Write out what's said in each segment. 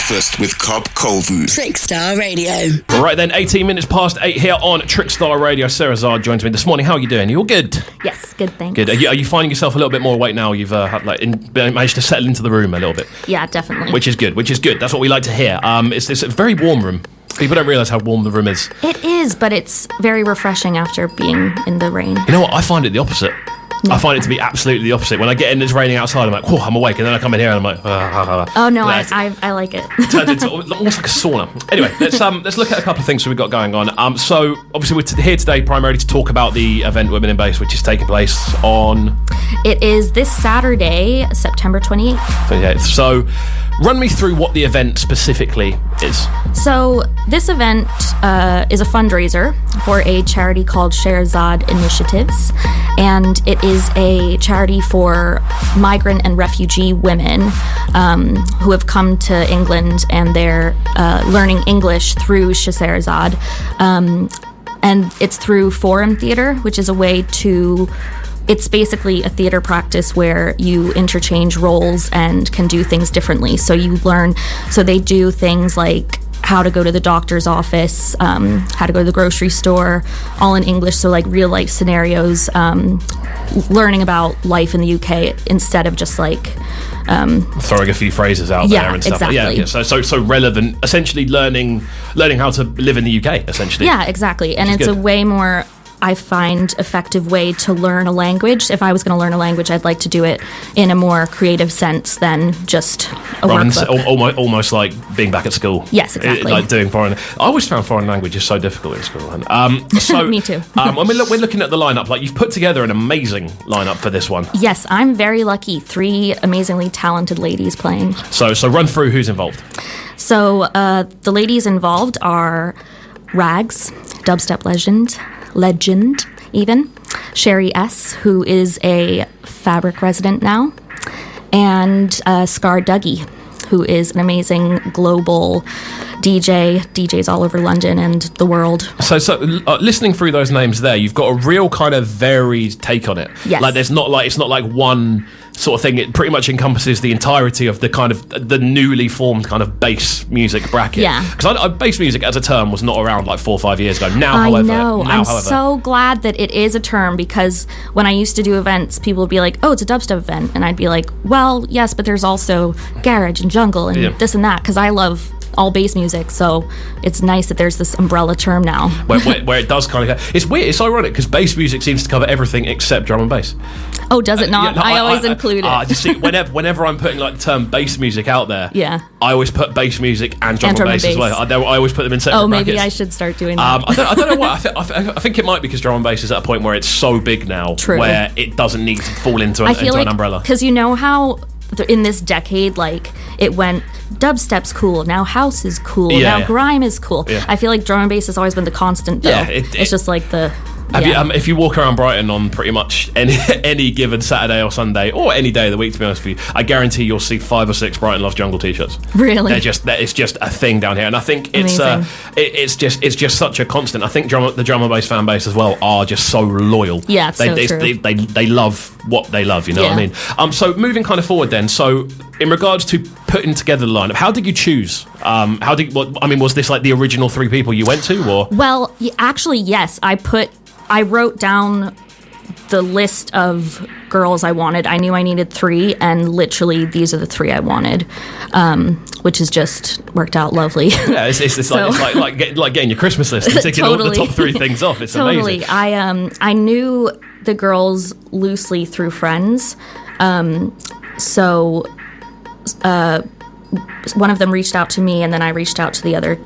Breakfast with Cobb Colvin. Trickstar Radio. Right then, 18 minutes past 8 here on Trickstar Radio. Sarah Zad joins me this morning. How are you doing? You all good? Yes, good, thanks. Good. Are you finding yourself a little bit more awake now? You've managed to settle into the room a little bit. Yeah, definitely. Which is good. That's what we like to hear. It's a very warm room. People don't realise how warm the room is. It is, but it's very refreshing after being in the rain. You know what? I find it the opposite. I find it to be absolutely the opposite. When I get in, it's raining outside, I'm like, whoa, I'm awake. And then I come in here and I'm like, oh, no, I like it. It turns into almost like a sauna. Anyway, let's look at a couple of things we've got going on. So, obviously, we're here today primarily to talk about the event Women in Bass, which is taking place on... It is this Saturday, September 28th. 28th. So, run me through what the event specifically is. So, this event is a fundraiser for a charity called Sarah Zad Initiatives, and it is a charity for migrant and refugee women who have come to England, and they're learning English through Sarah Zad, and it's through forum theatre, which is a way to... It's basically a theater practice where you interchange roles and can do things differently. So you learn, so they do things like how to go to the doctor's office, how to go to the grocery store, all in English. So like real life scenarios, learning about life in the UK instead of just like... throwing a few phrases out there and stuff. Exactly. Yeah, so relevant, essentially learning how to live in the UK, essentially. Yeah, exactly. And it's a way more... I find effective way to learn a language. If I was going to learn a language, I'd like to do it in a more creative sense than just a workbook. Almost like being back at school. Yes, exactly. Like doing foreign... I always found foreign languages so difficult in school. So, me too. When we're looking at the lineup, like you've put together an amazing lineup for this one. Yes, I'm very lucky. 3 amazingly talented ladies playing. So run through who's involved. So the ladies involved are Rags, dubstep legend even, Sherry S., who is a Fabric resident now, and Scar Dougie, who is an amazing global DJs all over London and the world. So listening through those names there, you've got a real kind of varied take on it. Yes. Like it's not like one sort of thing. It pretty much encompasses the entirety of the kind of the newly formed kind of bass music bracket. Yeah. Because bass music as a term was not around like 4 or 5 years ago. I'm so glad that it is a term, because when I used to do events, people would be like, oh, it's a dubstep event. And I'd be like, well, yes, but there's also garage and jungle and this and that, because I love all bass music, so it's nice that there's this umbrella term now. where it does kind of... It's weird, it's ironic, because bass music seems to cover everything except drum and bass. Oh, does it not? I always include it. You see, whenever I'm putting like the term bass music out there, I always put bass music and drum and bass as well. I always put them in separate brackets. Maybe I should start doing that. I don't know why. I think it might be because drum and bass is at a point where it's so big now, where it doesn't need to fall into an umbrella. Because you know how in this decade, like, it went dubstep's cool, now house is cool, now grime is cool. I feel like drum and bass has always been the constant, though. It's just like the... if you walk around Brighton on pretty much any given Saturday or Sunday or any day of the week, to be honest with you, I guarantee you'll see 5 or 6 Brighton Loves Jungle t-shirts. Really? It's just a thing down here, and I think it's just such a constant. I think the drum and bass fan base as well are just so loyal. Yeah, it's so true. They love what they love. You know what I mean? So moving kind of forward then. So in regards to putting together the lineup, how did you choose? Was this like the original 3 people you went to, or? Well, actually, yes. I wrote down the list of girls I wanted. I knew I needed 3, and literally these are the 3 I wanted, which has just worked out lovely. Yeah, it's like getting your Christmas list and ticking all the top 3 things off. It's totally amazing. I knew the girls loosely through friends, so one of them reached out to me, and then I reached out to the other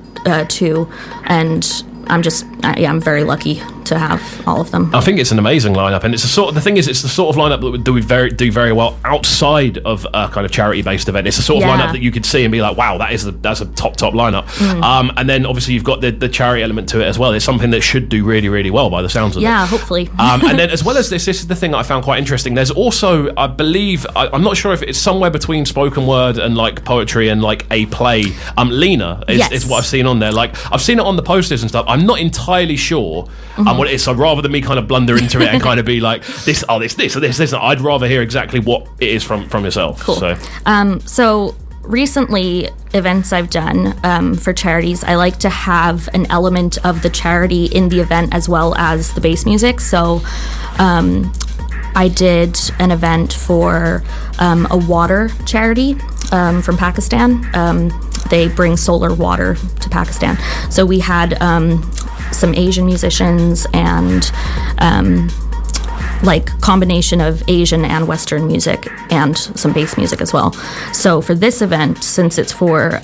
2, and I'm very lucky to have all of them. I think it's an amazing lineup, and it's the sort of lineup that would do very well outside of a kind of charity-based event. It's the sort of lineup that you could see and be like, wow, that's a top lineup. And then obviously you've got the charity element to it as well. It's something that should do really, really well by the sounds of it. Yeah, hopefully. And then as well as this is the thing that I found quite interesting. There's also, I believe, I'm not sure if it's somewhere between spoken word and like poetry and like a play. Lena is what I've seen on there. Like I've seen it on the posters and stuff. I'm not entirely sure what it is. So rather than me kind of blunder into it and kind of be like this, I'd rather hear exactly what it is from yourself. Cool. So recently, events I've done for charities, I like to have an element of the charity in the event as well as the bass music. So I did an event for a water charity from Pakistan. They bring solar water to Pakistan. So we had some Asian musicians and like combination of Asian and Western music and some bass music as well. So for this event, since it's for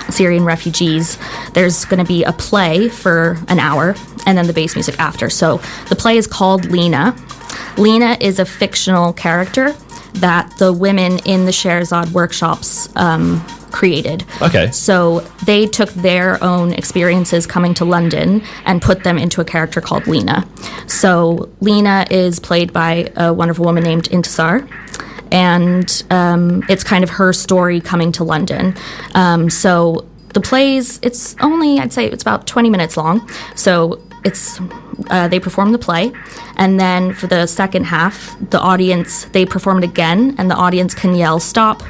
Syrian refugees, there's going to be a play for an hour and then the bass music after. So the play is called Lena. Lena is a fictional character that the women in the Sarah Zad workshops created. Okay. So they took their own experiences coming to London and put them into a character called Lena. So Lena is played by a wonderful woman named Intisar, and it's kind of her story coming to London. So the plays, it's only, I'd say it's about 20 minutes long. So it's they perform the play, and then for the second half, the audience, they perform it again, and the audience can yell stop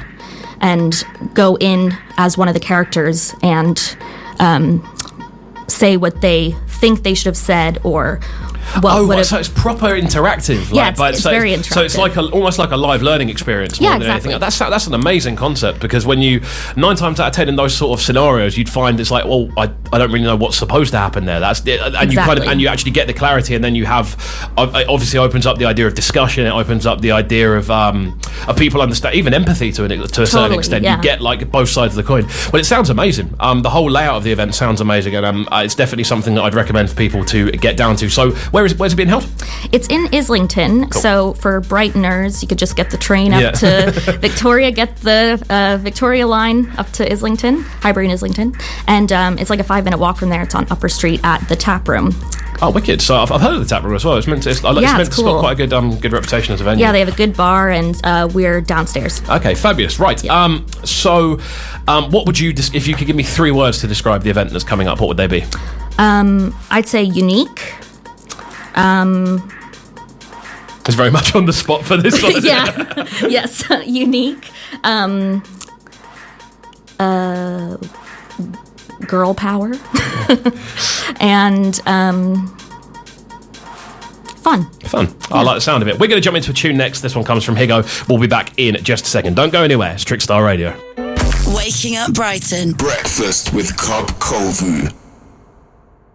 and go in as one of the characters and say what they think they should have said or what so it's proper interactive. Yeah, it's very interactive. So it's like almost like a live learning experience more than exactly. anything. That's an amazing concept, because when you 9 times out of 10 in those sort of scenarios, you'd find it's like, well, I don't really know what's supposed to happen there. That's it, and exactly. you actually get the clarity, and then you have it obviously opens up the idea of discussion. It opens up the idea of people understand, even empathy to a certain extent. Yeah. You get like both sides of the coin. But it sounds amazing. The whole layout of the event sounds amazing, and it's definitely something that I'd recommend for people to get down to. So where's it being held? It's in Islington. Cool. So for Brightoners, you could just get the train up to Victoria, get the Victoria line up to Islington, Highbury and Islington, and it's like a 5-minute walk from there. It's on Upper Street at the Tap Room. Oh, wicked! So I've heard of the Tap Room as well. It's meant to got quite a good reputation as a venue. Yeah, they have a good bar, and we're downstairs. Okay, fabulous. Right. Yeah. What would you, if you could give me 3 words to describe the event that's coming up, what would they be? I'd say unique. It's very much on the spot for this one. Yeah. Yes. Unique. Girl power. And fun. Yeah. I like the sound of it. We're going to jump into a tune next. This one comes from Higo. We'll be back in just a second. Don't go anywhere. It's Trickstar Radio. Waking up Brighton. Breakfast with Cobb Colville.